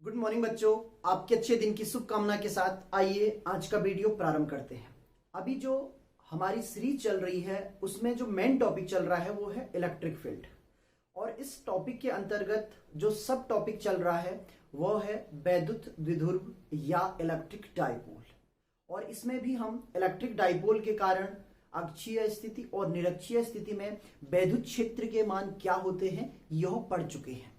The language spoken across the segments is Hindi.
गुड मॉर्निंग बच्चों, आपके अच्छे दिन की शुभकामना के साथ आइए आज का वीडियो प्रारंभ करते हैं। अभी जो हमारी सीरीज चल रही है उसमें जो मेन टॉपिक चल रहा है वो है इलेक्ट्रिक फील्ड, और इस टॉपिक के अंतर्गत जो सब टॉपिक चल रहा है वो है वैद्युत द्विध्रुव या इलेक्ट्रिक डाइपोल। और इसमें भी हम इलेक्ट्रिक डाइपोल के कारण अक्षीय स्थिति और निरक्षीय स्थिति में वैद्युत क्षेत्र के मान क्या होते हैं यह पढ़ चुके हैं।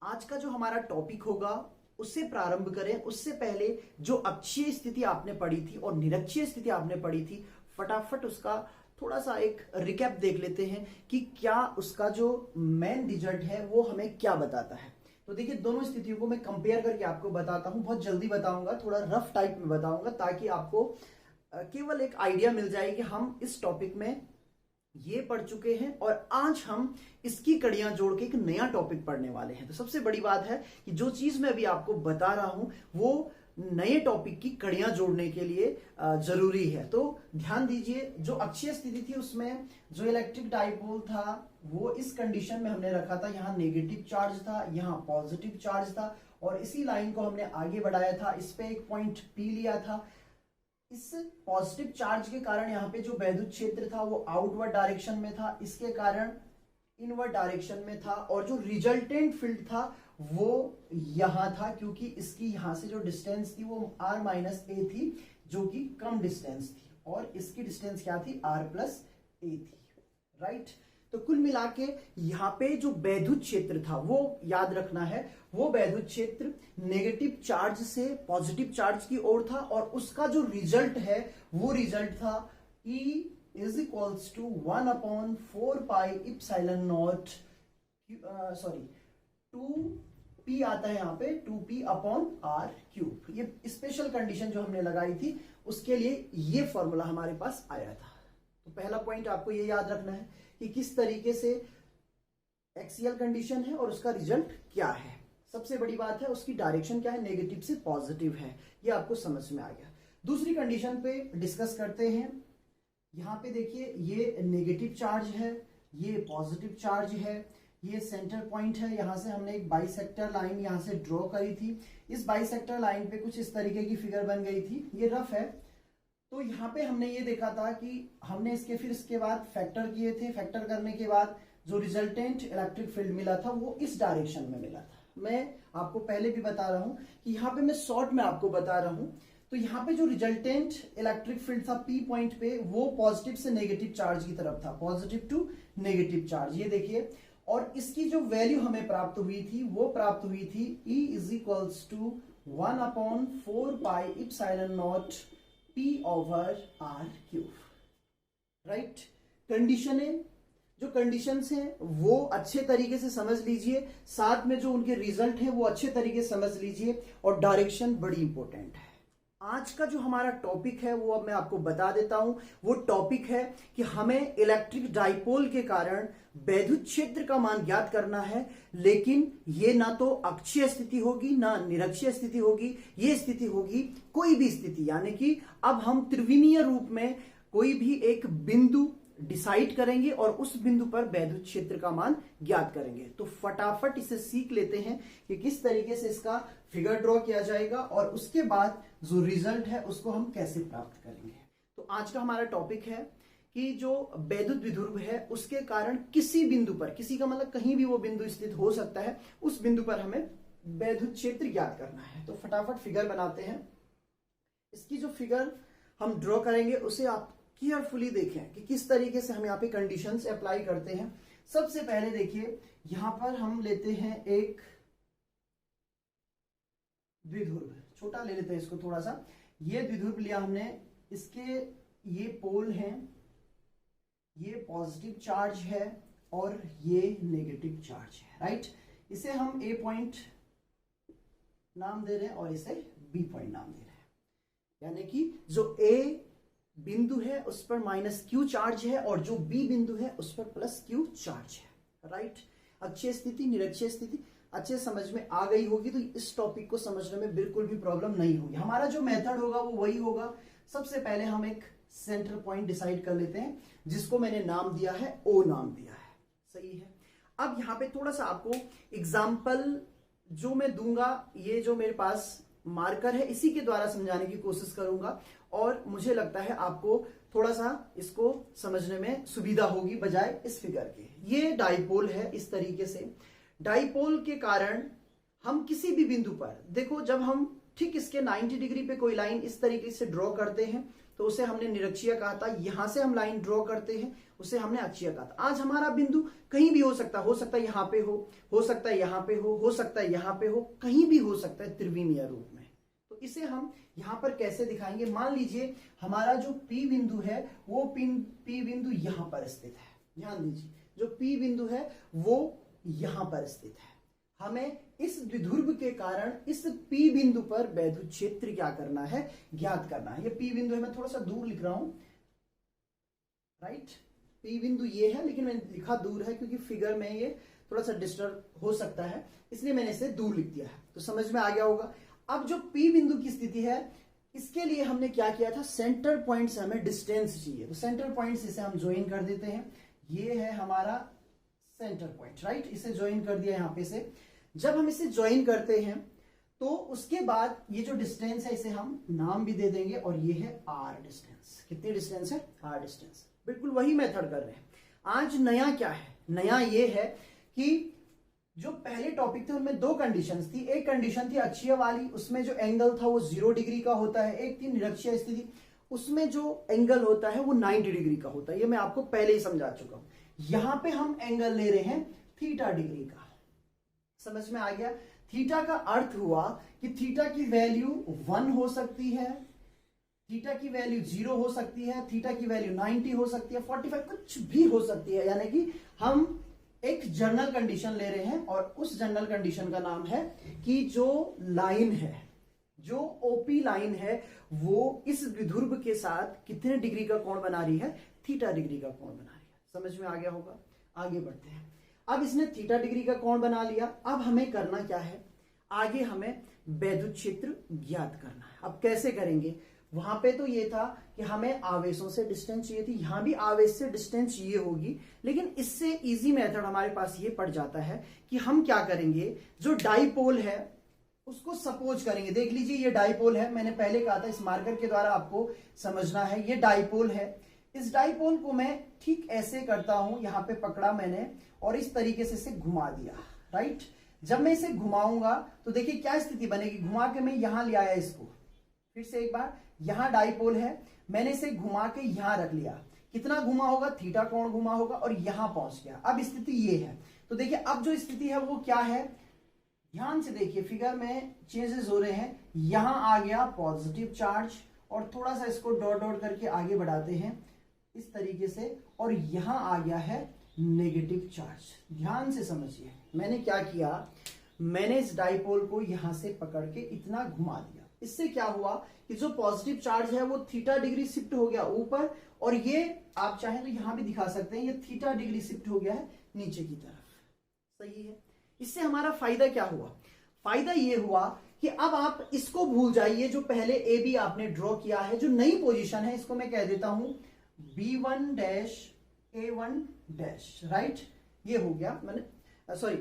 आज का जो हमारा टॉपिक होगा उससे प्रारंभ करें। उससे पहले जो अक्षीय स्थिति आपने पढ़ी थी और निरक्षीय स्थिति आपने पढ़ी थी, फटाफट उसका थोड़ा सा एक रिकैप देख लेते हैं कि क्या उसका जो मेन रिजल्ट है वो हमें क्या बताता है। तो देखिए, दोनों स्थितियों को मैं कंपेयर करके आपको बताता हूं। बहुत जल्दी बताऊंगा, थोड़ा रफ टाइप में बताऊंगा ताकि आपको केवल एक आइडिया मिल जाए कि हम इस टॉपिक में ये पढ़ चुके हैं और आज हम इसकी कड़ियां जोड़ के एक नया टॉपिक पढ़ने वाले हैं। तो सबसे बड़ी बात है कि जो चीज मैं अभी आपको बता रहा हूं वो नए टॉपिक की कड़ियां जोड़ने के लिए जरूरी है। तो ध्यान दीजिए, जो अक्षीय स्थिति थी उसमें जो इलेक्ट्रिक डाइपोल था वो इस कंडीशन में हमने रखा था। यहाँ नेगेटिव चार्ज था, यहाँ पॉजिटिव चार्ज था, और इसी लाइन को हमने आगे बढ़ाया था। इस पे एक पॉइंट पी लिया था। इस पॉजिटिव चार्ज के कारण यहाँ पे जो वैद्युत क्षेत्र था वो आउटवर्ड डायरेक्शन में था, इसके कारण इनवर्ड डायरेक्शन में था। और जो रिजल्टेंट फील्ड था वो यहां था, क्योंकि इसकी यहां से जो डिस्टेंस थी वो r माइनस ए थी, जो कि कम डिस्टेंस थी, और इसकी डिस्टेंस क्या थी, r प्लस ए थी। राइट। तो कुल मिला के यहाँ पे जो वैद्युत क्षेत्र था वो याद रखना है, वो वैद्युत क्षेत्र नेगेटिव चार्ज से पॉजिटिव चार्ज की ओर था, और उसका जो रिजल्ट है वो रिजल्ट था E is equals to 1/4 pi epsilon not, sorry 2p आता है यहाँ पे 2p अपॉन r क्यूब। ये स्पेशल कंडीशन जो हमने लगाई थी उसके लिए ये फॉर्मूला हमारे पास आया था। तो पहला पॉइंट आपको ये याद रखना है कि किस तरीके से एक्सियल कंडीशन है और उसका रिजल्ट क्या है। सबसे बड़ी बात है उसकी डायरेक्शन क्या है, नेगेटिव से पॉजिटिव है, ये आपको समझ में आ गया। दूसरी कंडीशन पे डिस्कस करते हैं। यहाँ पे देखिए, ये नेगेटिव चार्ज है, ये पॉजिटिव चार्ज है, ये सेंटर पॉइंट है। यहाँ से हमने एक बाइसेक्टर लाइन यहाँ से ड्रॉ करी थी। इस बाइसेक्टर लाइन पे कुछ इस तरीके की फिगर बन गई थी, ये रफ है। तो यहाँ पे हमने ये देखा था कि हमने इसके बाद फैक्टर किए थे। फैक्टर करने के बाद जो रिजल्टेंट इलेक्ट्रिक फील्ड मिला था वो इस डायरेक्शन में मिला था। मैं आपको पहले भी बता रहा हूं कि यहाँ पे मैं शॉर्ट में आपको बता रहा हूं। तो यहाँ पे जो रिजल्टेंट इलेक्ट्रिक फील्ड था पी पॉइंट पे, वो पॉजिटिव से नेगेटिव चार्ज की तरफ था, पॉजिटिव टू नेगेटिव चार्ज, ये देखिए। और इसकी जो वैल्यू हमें प्राप्त हुई थी वो प्राप्त हुई थी E is equals to 1/4 pi epsilon not P over R cube. Right. Condition है, जो कंडीशंस हैं वो अच्छे तरीके से समझ लीजिए, साथ में जो उनके रिजल्ट है वो अच्छे तरीके से समझ लीजिए, और डायरेक्शन बड़ी इंपॉर्टेंट है। आज का जो हमारा टॉपिक है वो अब मैं आपको बता देता हूं। वो टॉपिक है कि हमें इलेक्ट्रिक डाइपोल के कारण वैद्युत क्षेत्र का मान ज्ञात करना है, लेकिन ये ना तो अक्षीय स्थिति होगी ना निरक्षीय स्थिति होगी, ये स्थिति होगी कोई भी स्थिति, यानी कि अब हम त्रिविमीय रूप में कोई भी एक बिंदु डिसाइड करेंगे और उस बिंदु पर वैद्युत क्षेत्र का मान ज्ञात करेंगे। तो फटाफट इसे सीख लेते हैं कि किस तरीके से इसका फिगर ड्रॉ किया जाएगा और उसके बाद जो रिजल्ट है उसको हम कैसे प्राप्त करेंगे। तो आज का हमारा टॉपिक है कि जो वैद्युत द्विध्रुव है उसके कारण किसी बिंदु पर, किसी का मतलब कहीं भी वो बिंदु स्थित हो सकता है, उस बिंदु पर हमें वैद्युत क्षेत्र ज्ञात करना है। तो फटाफट फिगर बनाते हैं। इसकी जो फिगर हम ड्रॉ करेंगे उसे आप केयरफुली देखें कि किस तरीके से हम यहाँ पे कंडीशंस अप्लाई करते हैं। सबसे पहले देखिए, यहां पर हम लेते हैं एक द्विध्रुव, छोटा ले लेते हैं इसको थोड़ा सा। ये द्विध्रुव लिया हमने, इसके ये पोल हैं, ये पॉजिटिव चार्ज है और ये नेगेटिव चार्ज है। राइट। इसे हम ए पॉइंट नाम दे रहे हैं और इसे बी पॉइंट नाम दे रहे हैं, यानी कि जो ए बिंदु है उस पर माइनस क्यू चार्ज है और जो बी बिंदु है उस पर प्लस क्यू चार्ज है। राइट। अक्षीय स्थिति निरक्षीय स्थिति अच्छे समझ में आ गई होगी, तो इस टॉपिक को समझने में बिल्कुल भी प्रॉब्लम नहीं होगी। हमारा जो मेथड होगा वो वही होगा। सबसे पहले हम एक सेंटर पॉइंट डिसाइड कर लेते हैं जिसको मैंने नाम दिया है, ओ नाम दिया है। सही है। अब यहाँ पे थोड़ा सा आपको एग्जाम्पल जो मैं दूंगा, ये जो मेरे पास मार्कर है इसी के द्वारा समझाने की कोशिश करूंगा, और मुझे लगता है आपको थोड़ा सा इसको समझने में सुविधा होगी बजाय इस फिगर के। ये डाइपोल है इस तरीके से। डाइपोल के कारण हम किसी भी बिंदु पर देखो, जब हम ठीक इसके 90 डिग्री पे कोई लाइन इस तरीके से ड्रॉ करते हैं तो उसे हमने निरक्षीय कहा था। यहां से हम लाइन ड्रॉ करते हैं उसे हमने अक्षीय कहा था। आज हमारा बिंदु कहीं भी हो सकता है यहां पे हो सकता है यहां पे हो सकता है यहां पे हो, कहीं भी हो सकता है त्रिविमीय रूप में। तो इसे हम यहां पर कैसे दिखाएंगे? मान लीजिए हमारा जो P बिंदु है वो P बिंदु यहां पर स्थित है। ध्यान दीजिए, जो P बिंदु है वो यहां पर स्थित है। हमें इस द्विध्रुव के कारण इस P बिंदु पर वैद्युत क्षेत्र क्या करना है? ज्ञात करना है। ये P बिंदु है, मैं थोड़ा सा दूर लिख रहा हूं, राइट। P बिंदु ये है, लेकिन मैंने लिखा दूर है क्योंकि फिगर में ये थोड़ा सा डिस्टर्ब हो सकता है, इसलिए मैंने इसे दूर लिख दिया है। तो समझ में आ गया होगा। अब जो P बिंदु की स्थिति है, इसके लिए हमने क्या किया था? सेंटर पॉइंट से हमें डिस्टेंस चाहिए, तो सेंटर पॉइंट से इसे हम ज्वाइन कर देते हैं। ये है हमारा सेंटर पॉइंट, राइट। इसे ज्वाइन कर दिया यहां पे से। जब हम इसे ज्वाइन करते हैं तो उसके बाद ये जो डिस्टेंस है इसे हम नाम भी दे देंगे, और ये है R डिस्टेंस। कितनी डिस्टेंस है? R distance. बिल्कुल वही मेथड कर रहे हैं। आज नया क्या है? नया ये है कि जो पहले टॉपिक थे उनमें दो कंडीशंस थी। एक कंडीशन थी अक्षीय वाली, उसमें जो एंगल था वो 0 डिग्री का होता है। एक थी निरक्षीय स्थिति, उसमें जो एंगल होता है वो 90 डिग्री का होता है। ये मैं आपको पहले ही समझा चुका हूं। यहां पे हम एंगल ले रहे हैं थीटा डिग्री का। समझ में आ गया? थीटा का अर्थ हुआ कि थीटा की वैल्यू 1 हो सकती है, थीटा की वैल्यू 0 हो सकती है, थीटा की वैल्यू 90 हो सकती है, 45 कुछ भी हो सकती है। यानी कि हम एक जनरल कंडीशन ले रहे हैं, और उस जनरल कंडीशन का नाम है कि जो लाइन है, जो ओपी लाइन है, वो इस द्विध्रुव के साथ कितने डिग्री का कोण बना रही है? थीटा डिग्री का कोण बना रही है। समझ में आ गया होगा। आगे बढ़ते हैं। अब इसने थीटा डिग्री का कोण बना लिया। अब हमें करना क्या है? आगे हमें वैद्युत क्षेत्र ज्ञात करना है। अब कैसे करेंगे? वहां पे तो ये था कि हमें आवेशों से डिस्टेंस चाहिए थी, यहां भी आवेश से डिस्टेंस ये होगी, लेकिन इससे इजी मेथड हमारे पास ये पड़ जाता है कि हम क्या करेंगे? जो डाइपोल है उसको सपोज करेंगे। देख लीजिए ये डाइपोल है, मैंने पहले कहा था इस मार्कर के द्वारा आपको समझना है। ये डाइपोल है। इस डाइपोल को मैं ठीक ऐसे करता हूं, यहां पे पकड़ा मैंने और इस तरीके से इसे घुमा दिया, राइट। जब मैं इसे घुमाऊंगा तो देखिए क्या स्थिति बनेगी। घुमा के मैं यहां ले आया इसको, फिर से एक बार, यहां डाइपोल है, मैंने इसे घुमा के यहां रख लिया। कितना घुमा होगा? थीटा कोण घुमा होगा, और यहां पहुंच गया। अब स्थिति ये है। तो देखिए अब जो स्थिति है वो क्या है? ध्यान से देखिए, फिगर में चेंजेस हो रहे हैं। यहां आ गया पॉजिटिव चार्ज, और थोड़ा सा इसको डॉट डॉट करके आगे बढ़ाते हैं इस तरीके से, और यहां आ गया है नेगेटिव चार्ज। ध्यान से समझिए, मैंने क्या किया? मैंने इस डाइपोल को यहां से पकड़ के इतना घुमा दिया। इससे क्या हुआ कि जो पॉजिटिव चार्ज है वो थीटा डिग्री शिफ्ट हो गया ऊपर, और ये आप चाहें तो यहां भी दिखा सकते हैं, ये थीटा डिग्री शिफ्ट हो गया है नीचे की तरफ। सही है। इससे हमारा फायदा क्या हुआ? फायदा ये हुआ कि अब आप इसको भूल जाइए, जो पहले ए बी आपने ड्रॉ किया है। जो नई पोजीशन है इसको मैं कह देता हूं B1 dash A1 dash, right. ये हो गया, मैंने सॉरी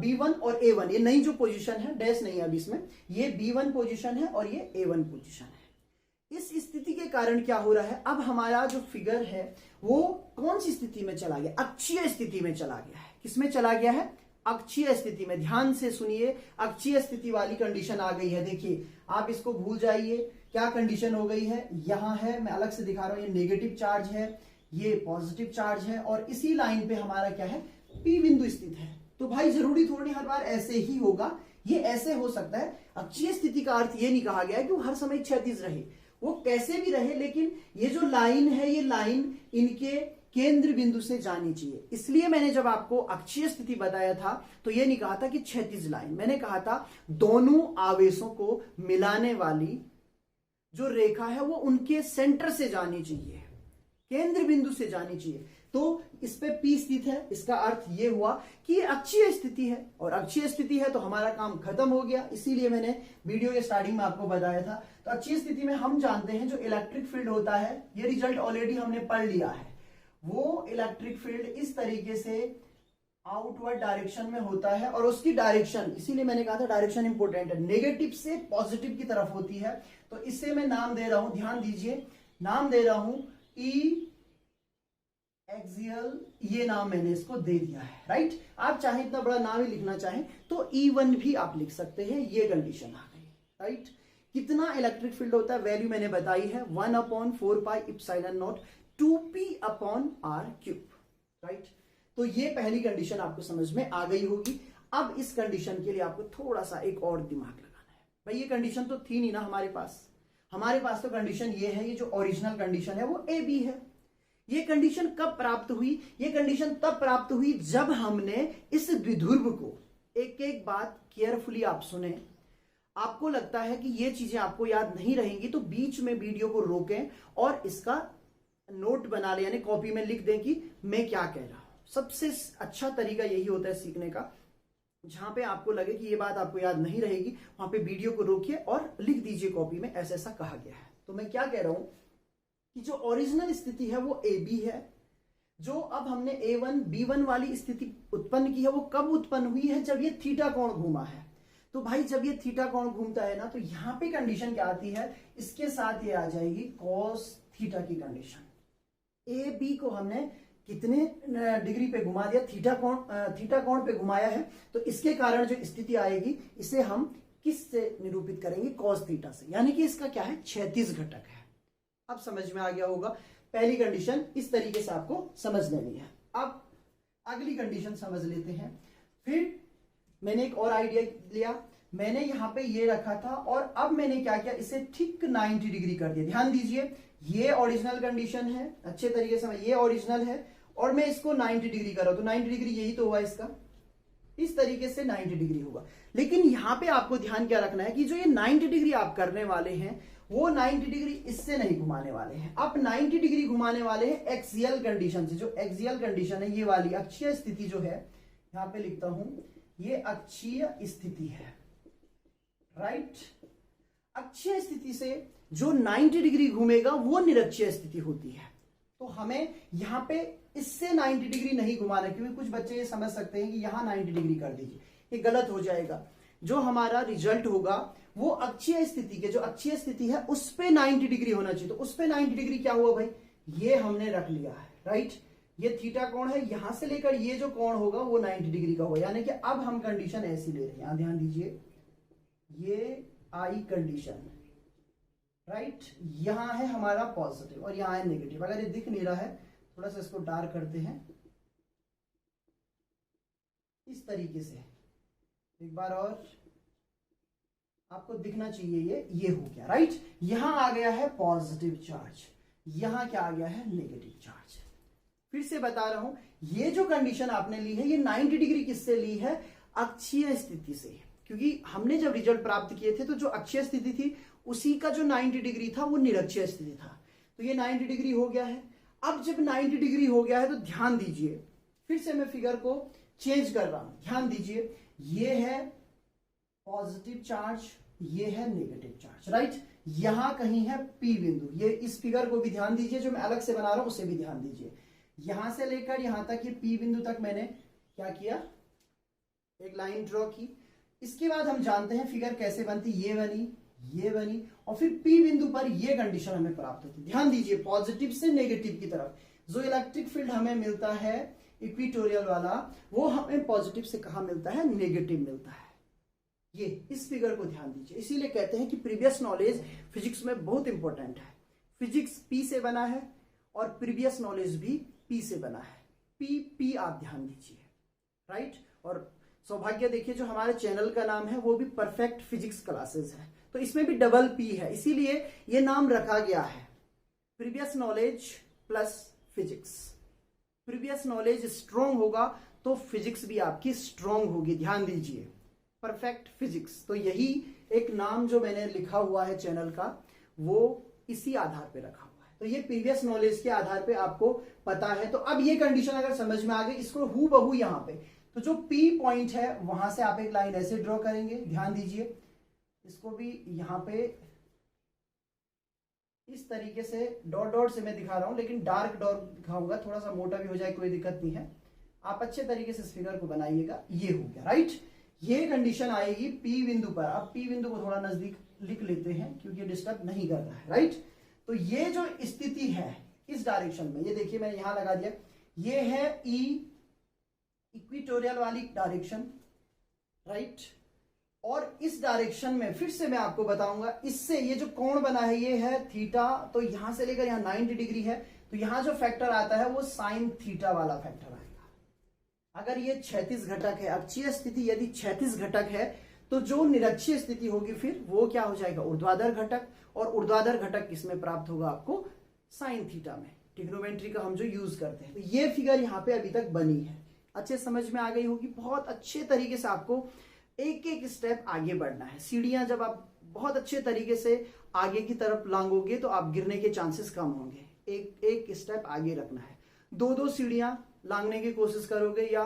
B1 और A1, ये नई जो पोजीशन है, डैश नहीं है अभी इसमें, ये B1 पोजीशन है और ये A1 पोजीशन है। इस स्थिति के कारण क्या हो रहा है? अब हमारा जो फिगर है वो कौन सी स्थिति में चला गया? अक्षीय स्थिति में चला गया है। किसमें चला गया है? अक्षीय स्थिति में। ध्यान से सुनिए, अक्षीय स्थिति वाली कंडीशन आ गई है। देखिए आप इसको भूल जाइए, क्या कंडीशन हो गई है? यहां है, मैं अलग से दिखा रहा हूं, ये नेगेटिव चार्ज है, ये पॉजिटिव चार्ज है, और इसी लाइन पे हमारा क्या है? P बिंदु स्थित है। तो भाई जरूरी थोड़ी हर बार ऐसे ही होगा, ये ऐसे हो सकता है। अक्षीय स्थिति का अर्थ ये नहीं कहा गया है कि वो हर समय क्षैतिज रहे, वो कैसे भी रहे, लेकिन ये जो लाइन है, ये लाइन इनके केंद्र बिंदु से जानी चाहिए। इसलिए मैंने जब आपको अक्षीय स्थिति बताया था तो ये नहीं कहा था कि क्षैतिज लाइन, मैंने कहा था दोनों आवेशों को मिलाने वाली जो रेखा है वो उनके सेंटर से जानी चाहिए, केंद्र बिंदु से जानी चाहिए। तो इस पे P स्थित है, इसका अर्थ ये हुआ कि ये अक्षीय स्थिति है, और अक्षीय स्थिति है तो हमारा काम खत्म हो गया। इसीलिए मैंने वीडियो के स्टार्टिंग में आपको बताया था। तो अक्षीय स्थिति में हम जानते हैं जो इलेक्ट्रिक फील्ड होता है, ये रिजल्ट ऑलरेडी हमने पढ़ लिया है। वो इलेक्ट्रिक फील्ड इस तरीके से आउटवर्ड डायरेक्शन में होता है और उसकी डायरेक्शन, इसीलिए मैंने कहा था डायरेक्शन इंपॉर्टेंट है, नेगेटिव से पॉजिटिव की तरफ होती है। तो इससे मैं नाम दे रहा हूं, ध्यान दीजिए, नाम दे रहा हूं ई एक्सियल, ये नाम मैंने इसको दे दिया है, राइट। आप चाहे इतना बड़ा नाम ही लिखना चाहें तो E1 भी आप लिख सकते हैं, ये कंडीशन आ गई, राइट। कितना इलेक्ट्रिक फील्ड होता है, वैल्यू मैंने बताई है 1/4πε0 2p/r³, राइट। तो ये पहली कंडीशन आपको समझ में आ गई होगी। अब इस कंडीशन के लिए आपको थोड़ा सा एक और दिमाग लगाना है। भाई ये कंडीशन तो थी नहीं ना हमारे पास तो कंडीशन ये है, ये जो ओरिजिनल कंडीशन है वो AB है। ये कंडीशन कब प्राप्त हुई? ये कंडीशन तब प्राप्त हुई जब हमने इस द्विध्रुव को, एक एक बात केयरफुली आप सुने, आपको लगता है कि ये चीजें आपको याद नहीं रहेंगी तो बीच में वीडियो को रोकें और इसका नोट बना ले, यानी कॉपी में लिख दें कि मैं क्या कह रहा हूं। सबसे अच्छा तरीका यही होता है सीखने का, जहां पे आपको लगे कि ये बात आपको याद नहीं रहेगी वहां पे वीडियो को रोकिए और लिख दीजिए कॉपी में, ऐसा ऐसा कहा गया है। तो मैं क्या कह रहा हूं कि जो ओरिजिनल स्थिति है वो AB है। जो अब हमने A1 B1 वाली स्थिति उत्पन्न की है वो कब उत्पन्न हुई है? जब ये थीटा कोण घूमा है। तो भाई जब ये थीटा कोण घूमता है ना, तो यहां पे कंडीशन क्या आती है, इसके साथ ये आ जाएगी cos थीटा की कंडीशन। AB को हमने कितने डिग्री पे घुमा दिया, थीटा कोण पे घुमाया है, तो इसके कारण जो स्थिति आएगी इसे हम किस से निरूपित करेंगे? cos थीटा से, यानी कि इसका क्या है, क्षैतिज घटक है। अब समझ में आ गया होगा, पहली कंडीशन इस तरीके से आपको समझ लेनी है। अब अगली कंडीशन समझ लेते हैं। फिर मैंने एक और आइडिया लिया, मैंने यहां पे ये रखा था और अब मैंने क्या किया, इसे ठीक 90 डिग्री कर दिया। ध्यान दीजिए, ये ओरिजिनल कंडीशन है, अच्छे तरीके से ये ओरिजिनल है और मैं इसको 90 डिग्री कर रहा हूं, तो 90 डिग्री यही तो हुआ इसका, इस तरीके से 90 डिग्री होगा। लेकिन यहां पे आपको ध्यान क्या रखना है कि जो ये 90 डिग्री आप करने वाले हैं वो 90 डिग्री इससे नहीं घुमाने वाले हैं, आप 90 डिग्री घुमाने वाले हैं एक्सियल कंडीशन से। जो एक्सियल कंडीशन है ये वाली अक्षीय स्थिति जो है, यहां पे लिखता हूं, ये अक्षीय स्थिति है, राइट। अक्षीय स्थिति से जो 90 डिग्री घूमेगा वो निरक्षीय स्थिति होती है। तो हमें यहां पे इससे 90 डिग्री नहीं घुमाना, क्योंकि कुछ बच्चे ये समझ सकते हैं कि यहां 90 डिग्री कर दीजिए, ये गलत हो जाएगा। जो हमारा रिजल्ट होगा वो अक्षीय स्थिति के, जो अक्षीय स्थिति है उस पे 90 डिग्री होना चाहिए। तो उस पे 90 डिग्री क्या हुआ भाई, ये हमने रख लिया है, राइट। ये थीटा कोण है, यहां से लेकर ये जो कोण होगा वो 90 डिग्री का होगा, यानी कि अब हम कंडीशन ऐसी ले रहे हैं। यहां ध्यान दीजिए, ये आई कंडीशन, राइट। यहां है हमारा पॉजिटिव और यहां है नेगेटिव। अगर ये दिख नहीं रहा है, थोड़ा सा इसको डार्क करते हैं इस तरीके से, एक बार और आपको दिखना चाहिए, ये हो गया, राइट। यहां आ गया है पॉजिटिव चार्ज, यहां क्या आ गया है, नेगेटिव चार्ज। फिर से बता रहा हूं, ये जो कंडीशन आपने ली है ये 90 डिग्री किससे ली है, अक्षीय स्थिति से। क्योंकि हमने जब रिजल्ट प्राप्त किए थे तो जो अक्षीय स्थिति थी उसी का जो 90 डिग्री था वो निरक्षीय स्थिति था। तो ये 90 डिग्री हो गया है। अब जब 90 डिग्री हो गया है तो ध्यान दीजिए, फिर से मैं फिगर को चेंज कर रहा हूं, ध्यान दीजिए, ये है पॉजिटिव चार्ज, ये है नेगेटिव चार्ज, राइट। यहां कहीं है P बिंदु, ये इस फिगर को भी ध्यान दीजिए, जो मैं अलग से बना रहा हूं उसे भी ध्यान दीजिए। यहां से लेकर यहां तक, ये P बिंदु तक मैंने क्या किया, एक लाइन ड्रॉ की। इसके बाद हम जानते हैं फिगर कैसे बनती, ये बनी और फिर P बिंदु पर ये कंडीशन हमें प्राप्त होती है। ध्यान दीजिए, पॉजिटिव से नेगेटिव की तरफ जो इलेक्ट्रिक फील्ड हमें मिलता है इक्वेटोरियल वाला, वो हमें पॉजिटिव से कहां मिलता है, नेगेटिव मिलता है। ये इस फिगर को ध्यान दीजिए, इसीलिए कहते हैं कि प्रीवियस नॉलेज फिजिक्स में बहुत इंपॉर्टेंट है। फिजिक्स P से बना है और प्रीवियस नॉलेज भी P से बना है, P आप ध्यान दीजिए, राइट। और सौभाग्य देखिए, जो हमारे चैनल का नाम है वो भी परफेक्ट फिजिक्स क्लासेस है, तो इसमें भी डबल P है, इसीलिए ये नाम रखा गया है, previous knowledge plus physics. Previous knowledge strong होगा तो फिजिक्स भी आपकी स्ट्रॉन्ग होगी, ध्यान दीजिए, परफेक्ट फिजिक्स। तो यही एक नाम जो मैंने लिखा हुआ है चैनल का, वो इसी आधार पे रखा हुआ है। तो ये प्रीवियस नॉलेज के आधार पे आपको पता है। तो अब ये कंडीशन अगर समझ में आ गई, इसको हूबहू यहां पे, तो जो P पॉइंट है वहां से आप एक लाइन ऐसे ड्रॉ करेंगे, ध्यान दीजिए, इसको भी यहां पे इस तरीके से डॉट डॉट से मैं दिखा रहा हूं, लेकिन डार्क डॉट दिखाऊंगा, थोड़ा सा मोटा भी हो जाए कोई दिक्कत नहीं है। आप अच्छे तरीके से इस फिगर को बनाइएगा। ये हो गया, राइट। ये कंडीशन आएगी पी बिंदु पर। अब पी बिंदु को थोड़ा नजदीक लिख लेते हैं क्योंकि डिस्टर्ब नहीं कर रहा है, राइट। तो ये जो स्थिति है इस डायरेक्शन में, ये देखिए मैंने यहां लगा दिया, ये है ई इक्वेटोरियल वाली डायरेक्शन, राइट। और इस डायरेक्शन में फिर से मैं आपको बताऊंगा, इससे ये जो कोण बना है ये है थीटा, तो यहां से लेकर यहां 90 डिग्री है, तो यहां जो फैक्टर आता है वो साइन थीटा वाला फैक्टर आएगा। अगर ये 36 घटक है, अक्षीय स्थिति यदि 36 घटक है, तो जो निरक्षीय स्थिति होगी फिर वो क्या हो जाएगा, ऊर्ध्वाधर घटक, और ऊर्ध्वाधर घटक किसमें प्राप्त होगा आपको, साइन थीटा में, ट्रिग्नोमेट्री का हम जो यूज करते हैं। तो ये फिगर यहाँ पे अभी तक बनी है, अच्छे समझ में आ गई होगी। बहुत अच्छे तरीके से आपको एक एक स्टेप आगे बढ़ना है। सीढ़ियां जब आप बहुत अच्छे तरीके से आगे की तरफ लांगोगे तो आप गिरने के चांसेस कम होंगे। एक एक स्टेप आगे रखना है। दो दो सीढ़ियां लांगने की कोशिश करोगे या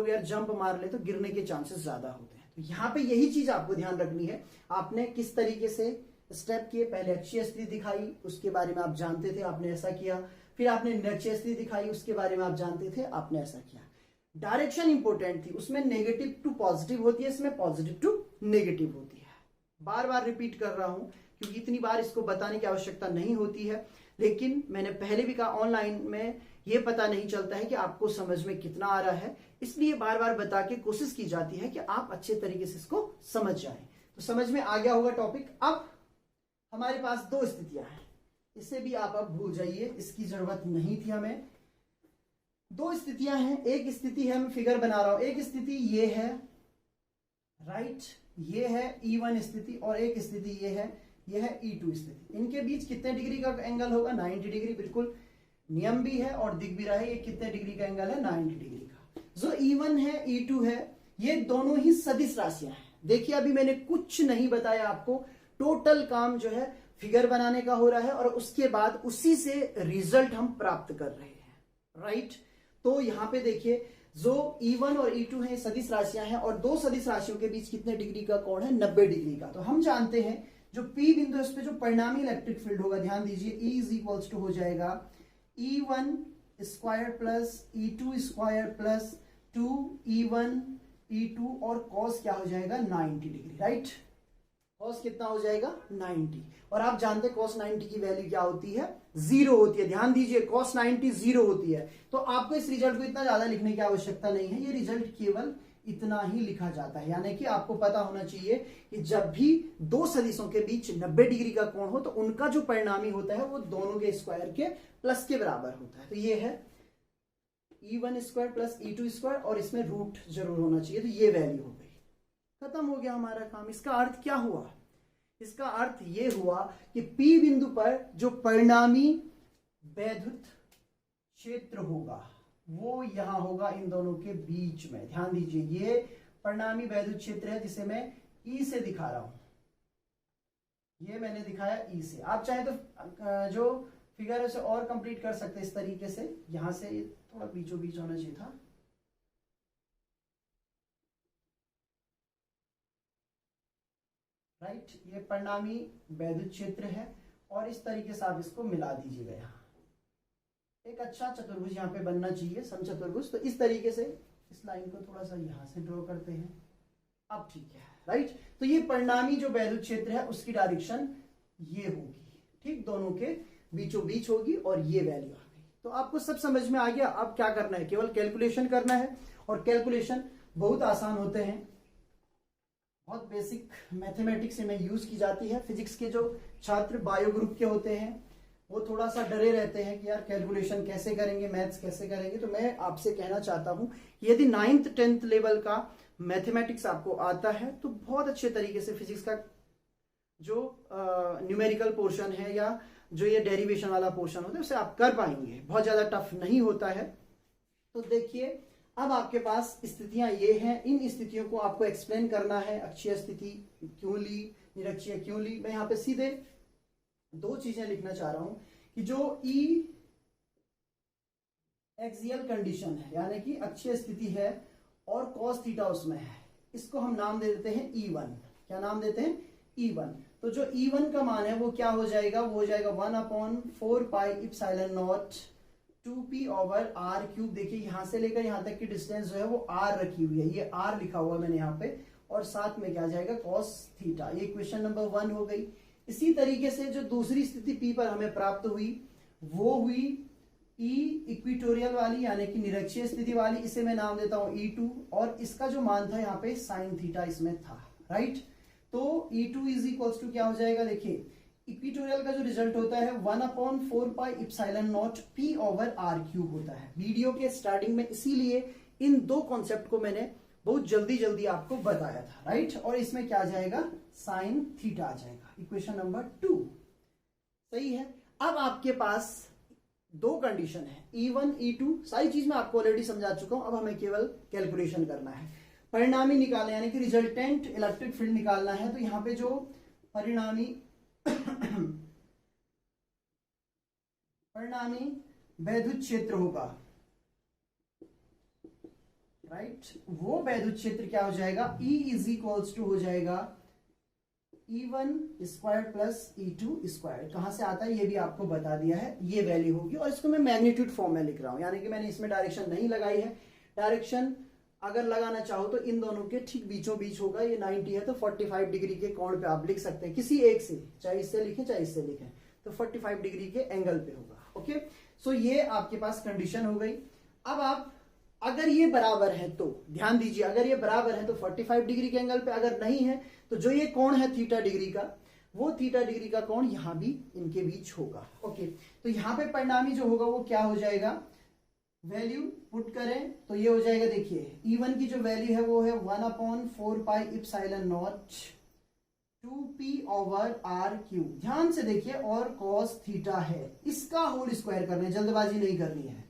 यार जंप मार ले तो गिरने के चांसेस ज्यादा होते हैं। तो यहाँ पे यही चीज आपको ध्यान रखनी है। आपने किस तरीके से स्टेप किए, पहले अक्षीय स्थिति दिखाई, उसके बारे में आप जानते थे, आपने ऐसा किया। फिर आपने निरक्षीय स्थिति दिखाई, उसके बारे में आप जानते थे, आपने ऐसा किया। डायरेक्शन इंपॉर्टेंट थी, उसमें नेगेटिव टू पॉजिटिव होती है, इसमें पॉजिटिव टू नेगेटिव होती है। बार बार रिपीट कर रहा हूं क्योंकि इतनी बार इसको बताने की आवश्यकता नहीं होती है, लेकिन मैंने पहले भी कहा ऑनलाइन में ये पता नहीं चलता है कि आपको समझ में कितना आ रहा है, इसलिए बार बार बता के कोशिश की जाती है कि आप अच्छे तरीके से इसको समझ जाएं। तो समझ में आ गया होगा टॉपिक। अब हमारे पास दो स्थितियां हैं, इसे भी आप अब भूल जाइए, इसकी जरूरत नहीं थी हमें। दो स्थितियां हैं, एक स्थिति है, मैं फिगर बना रहा हूं, एक स्थिति ये है, राइट, ये है E1 स्थिति, और एक स्थिति ये है E2 स्थिति। इनके बीच कितने डिग्री का एंगल होगा, 90 डिग्री। बिल्कुल नियम भी है और दिख भी रहा है, ये कितने डिग्री का एंगल है, 90 डिग्री का। जो E1 है E2 है, ये दोनों ही सदिश राशियां हैं। देखिए अभी मैंने कुछ नहीं बताया आपको, टोटल काम जो है फिगर बनाने का हो रहा है और उसके बाद उसी से रिजल्ट हम प्राप्त कर रहे हैं, राइट। तो यहां पे देखिए जो E1 और E2 है सदिश राशियां हैं, और दो सदिश राशियों के बीच कितने डिग्री का कोण है, 90 डिग्री का। तो हम जानते हैं जो P बिंदु है उस पे जो परिणामी इलेक्ट्रिक फील्ड होगा, ध्यान दीजिए, E इज इक्वल्स टू हो जाएगा E1 square plus E2 square plus 2E1 E2, और कॉस क्या हो जाएगा, 90 डिग्री, राइट। कॉस कितना हो जाएगा, 90। और आप जानते हैं कॉस 90 की वैल्यू क्या होती है, 0 होती है। ध्यान दीजिए कॉस 90 0 होती है। तो आपको इस रिजल्ट को इतना ज्यादा लिखने की आवश्यकता नहीं है, ये रिजल्ट केवल इतना ही लिखा जाता है। यानी कि आपको पता होना चाहिए कि जब भी दो सदिशों के बीच 90 डिग्री का कोण हो तो उनका जो परिणामी होता है वो दोनों के स्क्वायर के प्लस के बराबर होता है। तो ये है E1 square plus E2 square, और इसमें रूट जरूर होना चाहिए। तो ये वैल्यू हो गई, खत्म हो गया हमारा काम। इसका अर्थ क्या हुआ, इसका अर्थ ये हुआ कि P बिंदु पर जो परिणामी वैद्युत क्षेत्र होगा वो यहां होगा, इन दोनों के बीच में। ध्यान दीजिए ये परिणामी वैद्युत क्षेत्र है जिसे मैं E से दिखा रहा हूं, ये मैंने दिखाया E से। आप चाहे तो जो फिगर है उसे और कंप्लीट कर सकते हैं इस तरीके से, यहां से थोड़ा बीचों बीच होना चाहिए था, राइट। ये परिणामी वैद्युत क्षेत्र है और इस तरीके से आप इसको मिला दीजिएगा। यहाँ एक अच्छा चतुर्भुज यहाँ पे बनना चाहिए, समचतुर्भुज। तो इस तरीके से इस लाइन को थोड़ा सा यहाँ से ड्रॉ करते हैं, अब ठीक है, राइट। तो ये परिणामी जो वैद्युत क्षेत्र है उसकी डायरेक्शन ये होगी, ठीक, दोनों के बीचों बीच होगी, और ये वैल्यू आ गई। तो आपको सब समझ में आ गया। अब क्या करना है, केवल कैलकुलेशन करना है, और कैलकुलेशन बहुत आसान होते हैं, बहुत बेसिक मैथमेटिक्स में यूज की जाती है। फिजिक्स के जो छात्र बायो ग्रुप के होते हैं वो थोड़ा सा डरे रहते हैं कि यार कैलकुलेशन कैसे करेंगे, मैथ्स कैसे करेंगे। तो मैं आपसे कहना चाहता हूं यदि 9th 10th लेवल का मैथमेटिक्स आपको आता है तो बहुत अच्छे तरीके से फिजिक्स का जो न्यूमेरिकल पोर्शन है या जो ये डेरिवेशन वाला पोर्शन होता है उसे आप कर पाएंगे, बहुत ज्यादा टफ नहीं होता है। तो देखिए अब आपके पास स्थितियां ये हैं, इन स्थितियों को आपको एक्सप्लेन करना है। अक्षीय स्थिति क्यों ली, निरक्षीय क्यों ली। मैं यहाँ पे सीधे दो चीजें लिखना चाह रहा हूं कि जो ई एक्सियल कंडीशन है यानी कि अक्षीय स्थिति है और cos थीटा उसमें है, इसको हम नाम दे देते हैं E1। क्या नाम देते हैं, E1। तो जो E1 का मान है वो क्या हो जाएगा, वो हो जाएगा 1/4 pi epsilon naught 2p over R cube. देखिए यहां से लेकर यहां तक की डिस्टेंस जो है वो r रखी हुई है, ये r लिखा हुआ मैंने यहाँ पे, और साथ में क्या आ जाएगा cos थीटा। ये क्वेश्चन नंबर 1 हो गई। इसी तरीके से जो दूसरी स्थिति p पर हमें प्राप्त हुई वो हुई E इक्विटोरियल वाली, यानी कि निरक्षीय स्थिति वाली, इसे मैं नाम देता हूं E2, और इसका जो मान था यहाँ पे साइन थीटा इसमें था, राइट। तो E2 इज इक्वल्स टू क्या हो जाएगा, देखिए इक्विटोरियल का जो रिजल्ट होता है 1/4 pi epsilon not p over r cube होता है। वीडियो के स्टार्टिंग में इसीलिए इन दो कॉन्सेप्ट को मैंने बहुत जल्दी जल्दी आपको बताया था, राइट। और इसमें क्या आ जाएगा, साइन थीटा आ जाएगा। इक्वेशन नंबर 2 सही है। अब आपके पास दो कंडीशन है, E1 E2, सारी चीज मैं आपको ऑलरेडी समझा चुका हूं। अब हमें केवल कैलकुलेशन करना है, परिणामी निकालना, यानी कि रिजल्टेंट इलेक्ट्रिक फील्ड निकालना है। तो यहां पे जो परिणामी वैद्युत क्षेत्र होगा, राइट, वो वैद्युत क्षेत्र क्या हो जाएगा, E इज इक्वल्स टू हो जाएगा E1 square plus E2 square. कहां से आता है ये भी आपको बता दिया है, ये वैल्यू होगी। और इसको मैं मैग्नीट्यूड फॉर्म में लिख रहा हूं, यानी कि मैंने इसमें डायरेक्शन नहीं लगाई है। डायरेक्शन अगर लगाना चाहो तो इन दोनों के ठीक बीचों बीच होगा। ये 90 है तो 45 डिग्री के कोण पे आप लिख सकते हैं, किसी एक से, चाहे इससे लिखें चाहे इससे लिखें, तो 45 डिग्री के एंगल पे होगा। ओके, सो ये आपके पास कंडीशन हो गई। अब आप अगर ये बराबर है तो ध्यान दीजिए, अगर ये बराबर है तो 45 डिग्री के एंगल पे, अगर नहीं है तो जो ये कोण है थीटा डिग्री का, वो थीटा डिग्री का कोण यहां भी इनके बीच होगा। ओके, तो यहां पे परिणामी जो होगा वो क्या हो जाएगा, वैल्यू पुट करें तो ये हो जाएगा, देखिए E1 की जो वैल्यू है वो है 1/4 pi epsilon naught 2p over r cube. ध्यान से देखिए, और cos थीटा है, इसका होल स्क्वायर करना है, जल्दबाजी नहीं करनी है,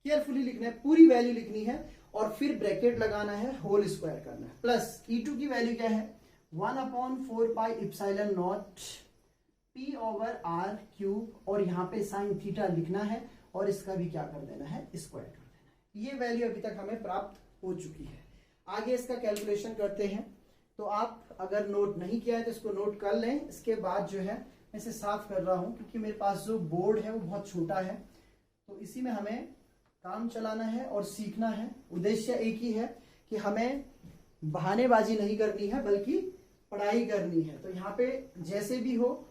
केयरफुली लिखना है, पूरी वैल्यू लिखनी है और फिर ब्रैकेट लगाना है, होल स्क्वायर करना है। प्लस E2 की वैल्यू क्या है, 1/4 pi epsilon not p over r cube, और यहाँ पे साइन थीटा लिखना है और इसका भी क्या कर देना है, स्क्वायर कर देना है। ये वैल्यू अभी तक हमें प्राप्त हो चुकी है। आगे इसका कैलकुलेशन करते हैं। तो आप अगर नोट नहीं किया है तो इसको नोट कर लें। इसके बाद जो है मैं इसे साफ कर रहा हूं क्योंकि मेरे पास जो बोर्ड है वो बहुत छोटा है, तो इसी में हमें काम चलाना है और सीखना है। उद्देश्य एक ही है कि हमें बहानेबाजी नहीं करनी है बल्कि पढ़ाई करनी है। तो यहाँ पे जैसे भी हो,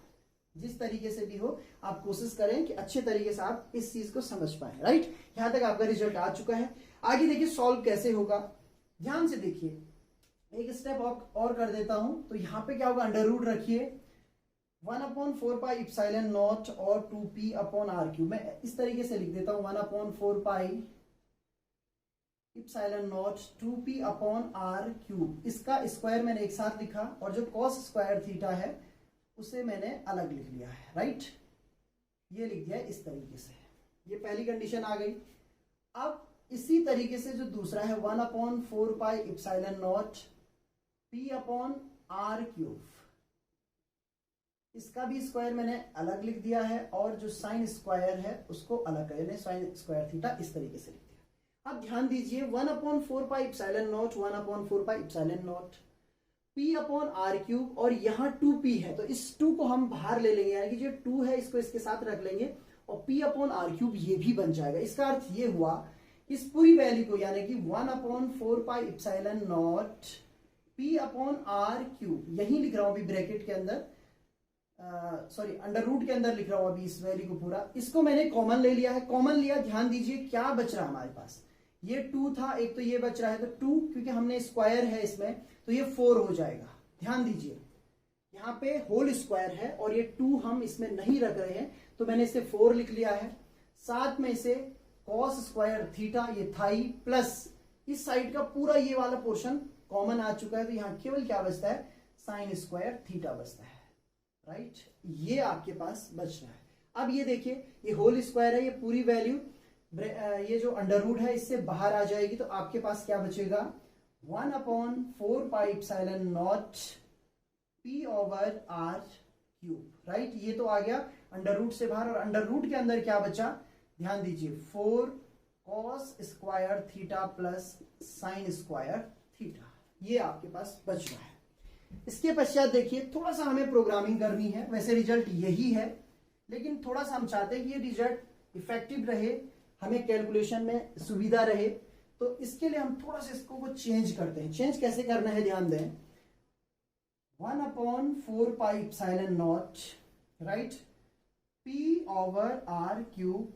जिस तरीके से भी हो, आप कोशिश करें कि अच्छे तरीके से आप इस चीज को समझ पाए, राइट। यहां तक आपका रिजल्ट आ चुका है। आगे देखिए सॉल्व कैसे होगा, ध्यान से देखिए। एक स्टेप और कर देता हूं। तो यहां पे क्या होगा, अंडर रूट रखिए 1/4 पाई इप्सिलॉन नॉट और 2p अपॉन r क्यूब। मैं इस तरीके से लिख देता हूं 1/4 pi epsilon naught 2p upon r cube. इसका स्क्वायर मैंने एक साथ लिखा और जो cos स्क्वायर थीटा है उसे मैंने अलग लिख लिया है, राइट। ये लिख दिया इस तरीके से। ये पहली कंडीशन आ गई। अब इसी तरीके से जो दूसरा है 1/4 pi epsilon not p upon r cube, इसका भी स्क्वायर मैंने अलग लिख दिया है और जो साइन स्क्वायर है उसको अलग कर, साइन स्क्वायर थीटा इस तरीके से लिख दिया। अब ध्यान दीजिए 1/4 pi epsilon naught 1/4 pi epsilon not p upon r cube, और यहाँ 2p है तो इस 2 को हम बाहर ले लेंगे, यानी कि जो 2 है इसको इसके साथ रख लेंगे और p अपॉन r क्यूब ये भी बन जाएगा। इसका अर्थ ये हुआ इस पूरी वैल्यू को, यानी कि 1/4 pi epsilon not p upon r cube, यही लिख रहा हूं अभी ब्रैकेट के अंदर, सॉरी अंडर रूट के अंदर लिख रहा हूं अभी इस वैल्यू को पूरा। इसको मैंने कॉमन ले लिया है। कॉमन लिया, ध्यान दीजिए क्या बच रहा है हमारे पास, ये 2 था, एक तो ये बच रहा है, तो 2 क्योंकि हमने स्क्वायर है इसमें तो ये 4 हो जाएगा। ध्यान दीजिए यहाँ पे होल स्क्वायर है और ये 2 हम इसमें नहीं रख रहे हैं तो मैंने इसे 4 लिख लिया है। साथ में इसे cos स्क्वायर थीटा ये था ही, प्लस इस साइड का पूरा ये वाला पोर्शन कॉमन आ चुका है तो यहाँ केवल क्या बचता है, साइन स्क्वायर थीटा बचता है, राइट। ये आपके पास बच रहा है। अब ये देखिए ये होल स्क्वायर है, ये पूरी वैल्यू ये जो अंडर रूट है इससे बाहर आ जाएगी तो आपके पास क्या बचेगा, 1/4 pi epsilon not p over r cube, right. ये तो आ गया अंडर रूट से बाहर, और अंडर रूट के अंदर क्या बचा, ध्यान दीजिए 4 cos square theta plus sine square theta, ये आपके पास बच रहा है। इसके पश्चात देखिए थोड़ा सा हमें प्रोग्रामिंग करनी है। वैसे रिजल्ट यही है लेकिन थोड़ा सा हम चाहते हैं कि ये रिजल्ट इफेक्टिव रहे, हमें कैलकुलेशन में सुविधा रहे, तो इसके लिए हम थोड़ा सा इसको चेंज करते हैं। चेंज कैसे करना है ध्यान दें। 1/4πε0 राइट, p/r³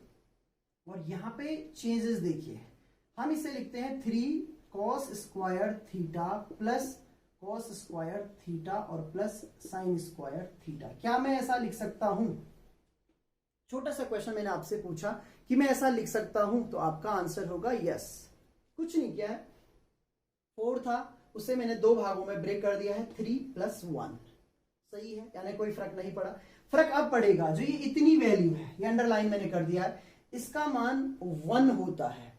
और यहां पे चेंजेस देखिए, हम इसे लिखते हैं 3cos² प्लस cos² और प्लस sin²। क्या मैं ऐसा लिख सकता हूं? छोटा सा क्वेश्चन मैंने आपसे पूछा कि मैं ऐसा लिख सकता हूं, तो आपका आंसर होगा यस। कुछ नहीं किया है, 4 था उसे मैंने 2 भागों में ब्रेक कर दिया है, 3 + 1 सही है, यानी कोई फर्क नहीं पड़ा। फर्क अब पड़ेगा, जो ये इतनी वैल्यू है ये अंडरलाइन मैंने कर दिया है, इसका मान 1 होता है।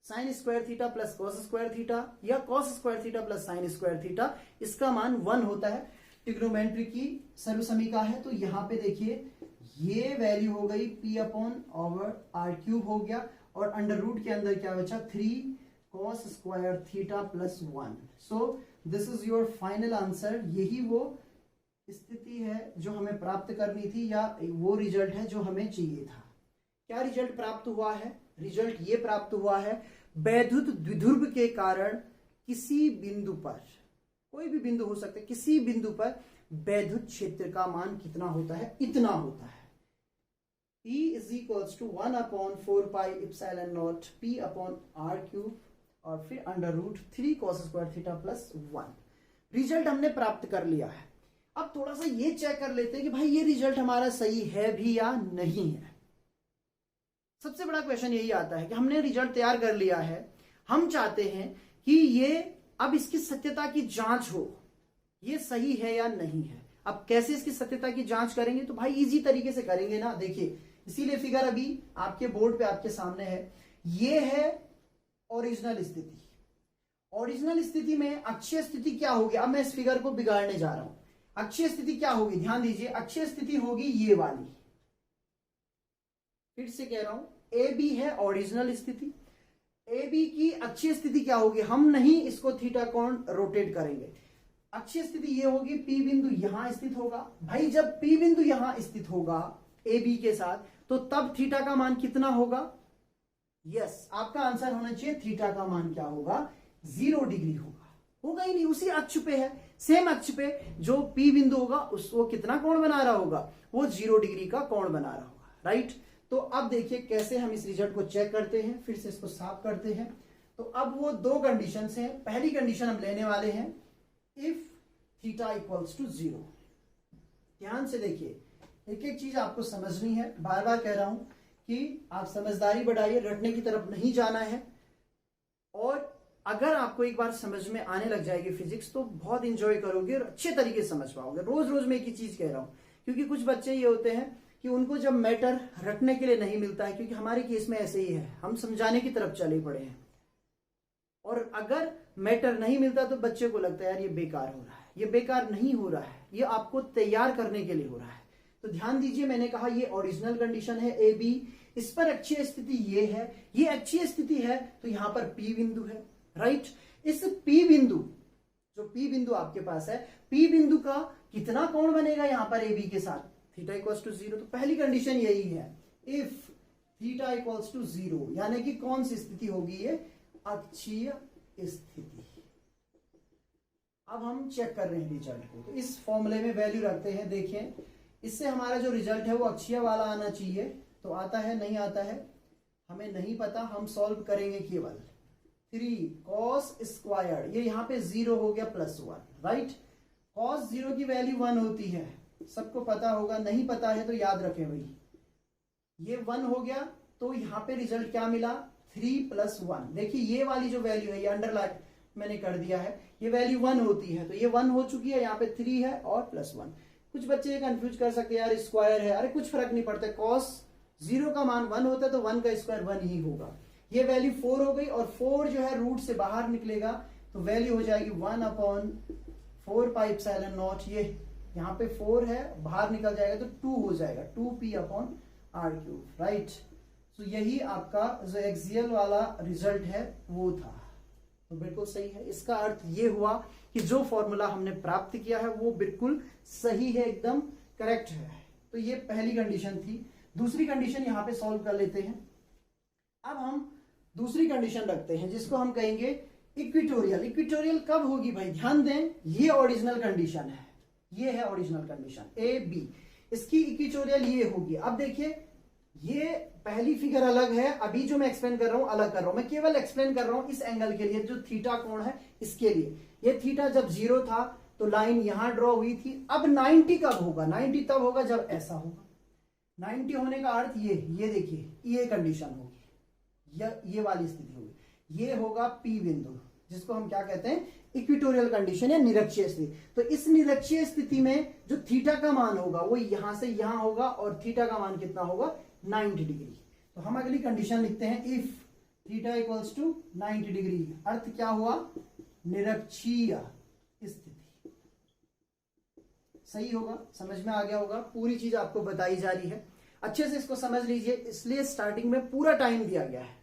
sin² प्लस cos² या cos² प्लस sin², इसका मान 1 होता है। ट्रिग्नोमेट्री की सर्वसमीका है, तो यहां पे देखिए ये वैल्यू हो गई p/r³ हो गया, और अंडर रूट के अंदर क्या बचा 3cos² plus 1। So this is your final answer. यही वो स्थिति है जो हमें प्राप्त करनी थी, या वो रिजल्ट है जो हमें चाहिए था। क्या रिजल्ट प्राप्त हुआ है? रिजल्ट ये प्राप्त हुआ है, वैद्युत द्विध्रुव के कारण किसी बिंदु पर, कोई भी बिंदु हो सकता है, किसी बिंदु पर वैद्युत क्षेत्र का मान कितना होता है? इतना होता है। E = 1/4πε0 p/r³ और फिर √3cos² प्लस 1। रिजल्ट हमने प्राप्त कर लिया है। अब थोड़ा सा ये चेक कर लेते हैं कि भाई ये रिजल्ट हमारा सही है भी या नहीं है। सबसे बड़ा क्वेश्चन यही आता है कि हमने रिजल्ट तैयार कर लिया है, हम चाहते हैं कि ये अब इसकी सत्यता की जांच हो, ये सही है या नहीं है। अब कैसे इसकी सत्यता की जांच करेंगे? तो भाई इजी तरीके से करेंगे ना। देखिए, इसीलिए फिगर अभी आपके बोर्ड पे आपके सामने है। ये है ओरिजिनल स्थिति। ओरिजिनल स्थिति में अक्षीय स्थिति क्या होगी? अब मैं इस फिगर को बिगाड़ने जा रहा हूं। अक्षीय स्थिति क्या होगी? ध्यान दीजिए, अक्षीय स्थिति होगी ये वाली। फिर से कह रहा हूं, ए बी है ओरिजिनल स्थिति। ए बी की अक्षीय स्थिति क्या होगी? हम नहीं इसको थीटा कोण रोटेट करेंगे। अक्षीय स्थिति ये होगी, पी बिंदु यहां स्थित होगा। भाई जब पी बिंदु यहां स्थित होगा ए बी के साथ, तो तब थीटा का मान कितना होगा? यस, आपका आंसर होना चाहिए थीटा का मान क्या होगा? 0 डिग्री होगा। होगा ही नहीं, उसी अक्ष पे है, सेम अक्ष पे जो पी बिंदु होगा वो कितना कोण बना रहा होगा? वो 0 डिग्री का कोण बना रहा होगा। राइट, तो अब देखिए कैसे हम इस रिजल्ट को चेक करते हैं। फिर से इसको साफ करते हैं। तो अब वो 2 कंडीशन हैं। पहली कंडीशन हम लेने वाले हैं, इफ थीटा इक्वल्स टू 0। ध्यान से देखिए, एक एक चीज आपको समझनी है। बार बार कह रहा हूं कि आप समझदारी बढ़ाइए, रटने की तरफ नहीं जाना है। और अगर आपको एक बार समझ में आने लग जाएगी फिजिक्स, तो बहुत इंजॉय करोगे और अच्छे तरीके से समझ पाओगे। रोज रोज मैं एक ही चीज कह रहा हूं, क्योंकि कुछ बच्चे ये होते हैं कि उनको जब मैटर रटने के लिए नहीं मिलता है, क्योंकि हमारे केस में ऐसे ही है, हम समझाने की तरफ चले पड़े हैं। और अगर मैटर नहीं मिलता तो बच्चे को लगता है यार ये बेकार हो रहा है। ये बेकार नहीं हो रहा है, ये आपको तैयार करने के लिए हो रहा है। तो ध्यान दीजिए, मैंने कहा ये ओरिजिनल कंडीशन है ए बी, इस पर अक्षीय स्थिति ये है, ये अक्षीय स्थिति है, तो यहां पर पी बिंदु है। राइट, इस पी बिंदु, जो पी बिंदु आपके पास है, पी बिंदु का कितना कोण बनेगा यहां पर ए बी के साथ? Theta equals to 0। तो पहली कंडीशन यही है, इफ थीटा इक्वल्स टू 0, यानी कि कौन सी स्थिति होगी? ये अक्षीय स्थिति। अब हम चेक कर रहे हैं रिजल्ट को, तो इस फॉर्मूले में वैल्यू रखते हैं। देखिए, इससे हमारा जो रिजल्ट है वो अक्षीय वाला आना चाहिए। तो आता है, नहीं आता है, हमें नहीं पता, हम सॉल्व करेंगे केवल 3cos², ये यहां पे 0 हो गया प्लस 1। राइट, cos 0 की वैल्यू 1 होती है, सबको पता होगा। नहीं पता है तो याद रखें भाई, ये 1 हो गया, तो यहां पे रिजल्ट क्या मिला? 3 + 1। देखिए ये वाली जो वैल्यू है, ये अंडरलाइन मैंने कर दिया है, ये वैल्यू 1 होती है, तो ये 1 हो चुकी है, यहाँ पे 3 है और प्लस 1। कुछ बच्चे कंफ्यूज कर सकते हैं, यार स्क्वायर है। अरे कुछ फर्क नहीं पड़ता, cos 0 का मान 1 होता है, तो 1 का स्क्वायर 1 ही होगा। ये वैल्यू 4 हो गई, और 4 जो है रूट से बाहर निकलेगा, तो वैल्यू हो जाएगी 1/4πε0। ये यहाँ पे 4 है, बाहर निकल जाएगा तो 2 हो जाएगा, 2p/r³। राइट, तो यही आपका जो एक्सियल वाला रिजल्ट है वो था। तो बिल्कुल सही है। इसका अर्थ ये हुआ कि जो फॉर्मूला हमने प्राप्त किया है वो बिल्कुल सही है, एकदम करेक्ट है। तो ये पहली कंडीशन थी। दूसरी कंडीशन यहां पे सॉल्व कर लेते हैं। अब हम दूसरी कंडीशन रखते हैं जिसको हम कहेंगे इक्विटोरियल। इक्विटोरियल कब होगी भाई, ध्यान दें, ये ओरिजिनल कंडीशन है, ये है ओरिजिनल कंडीशन ए बी, इसकी इक्विटोरियल ये होगी। अब देखिए ये पहली फिगर अलग है, अभी जो मैं एक्सप्लेन कर रहा हूं अलग कर रहा हूं, मैं केवल एक्सप्लेन कर रहा हूं इस एंगल के लिए, जो थीटा कोण है इसके लिए। ये थीटा जब 0 था तो लाइन यहां ड्रॉ हुई थी। अब 90 कब होगा, 90 तब होगा जब ऐसा होगा। 90 होने का अर्थ ये देखिए, ये कंडीशन होगी, ये वाली स्थिति होगी, ये होगा पी बिंदु, जिसको हम क्या कहते हैं, इक्विटोरियल कंडीशन या निरक्षीय स्थिति। तो इस निरक्षीय स्थिति में जो थीटा का मान होगा वो यहां से यहां होगा, और थीटा का मान कितना होगा, 90 डिग्री। तो हम अगली कंडीशन लिखते हैं, if theta equals to 90 degree, अर्थ क्या हुआ, निरक्षीय स्थिति। सही होगा, समझ में आ गया होगा, पूरी चीज आपको बताई जा रही है, अच्छे से इसको समझ लीजिए, इसलिए स्टार्टिंग में पूरा टाइम दिया गया है।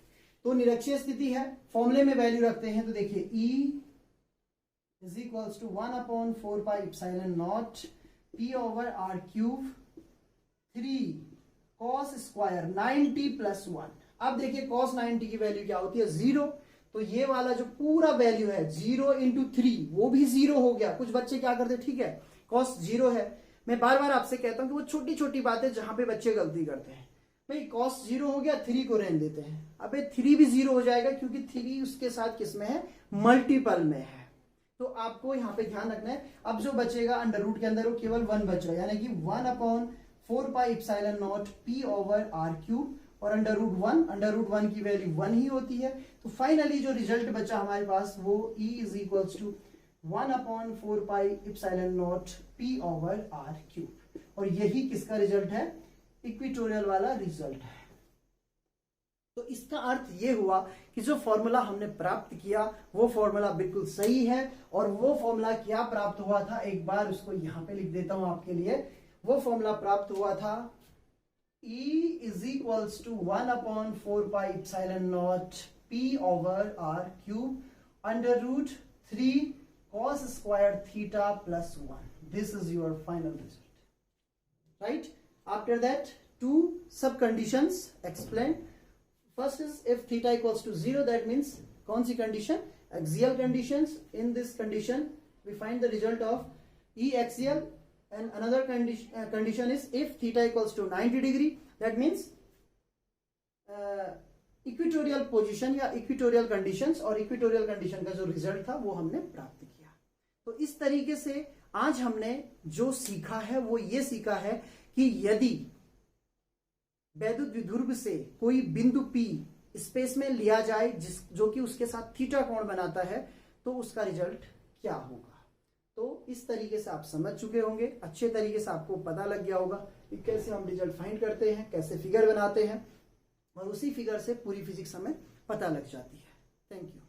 तो निरक्षीय स्थिति है, फॉर्मूले में वैल्यू रखते हैं, तो देखिए E is equals to 1/4 pi epsilon not P over R cube 3 cos square 90 plus 1। अब देखिए cos 90 की वैल्यू क्या होती है, 0। तो ये वाला जो पूरा वैल्यू है 0 इंटू 3 वो भी 0 हो गया। कुछ बच्चे क्या करते, ठीक है cos 0 है, मैं बार बार आपसे कहता हूं कि वो छोटी छोटी बातें जहां पे बच्चे गलती करते हैं, भाई cos 0 हो गया, 3 को रहने देते हैं, अबे 3 भी 0 हो जाएगा क्योंकि 3 उसके साथ किस में है, मल्टीपल में है। तो आपको यहाँ पे ध्यान रखना है। अब जो बचेगा अंडर रूट के अंदर वो केवल 1 बच रहा है, यानी कि 1/4 pi epsilon not P over R cube, और अंडर रूट 1 की वैल्यू 1 ही होती है। तो फाइनली जो रिजल्ट बचा हमारे पास वो E is equals to 1/4 pi epsilon not P over R cube, और यही किसका रिजल्ट है, इक्विटोरियल वाला रिजल्ट है। तो इसका अर्थ ये हुआ कि जो फॉर्मूला हमने प्राप्त किया वो फॉर्मूला बिल्कुल सही है, और वो फॉर्मूला क्या प्राप्त हुआ था, एक बार उसको यहां पे लिख देता हूं आपके लिए। वो फॉर्मूला प्राप्त हुआ था E is equals to 1/4 pi epsilon not P over R cube under root 3 cos square theta plus 1। This is your final result, right. After that 2 sub conditions explain. First is if theta equals to 0, that means कौन सी condition, axial conditions। In this condition we find the result of E axial, and another condition is if theta equals to 90 degree, that means equatorial position या equatorial conditions, और equatorial condition का जो result था वो हमने प्राप्त किया। तो इस तरीके से आज हमने जो सीखा है वो ये सीखा है कि यदि वैद्युत द्विध्रुव से कोई बिंदु P स्पेस में लिया जाए जो कि उसके साथ थीटा कोण बनाता है, तो उसका रिजल्ट क्या होगा। तो इस तरीके से आप समझ चुके होंगे, अच्छे तरीके से आपको पता लग गया होगा कि कैसे हम रिजल्ट फाइंड करते हैं, कैसे फिगर बनाते हैं, और उसी फिगर से पूरी फिजिक्स हमें पता लग जाती है। Thank you.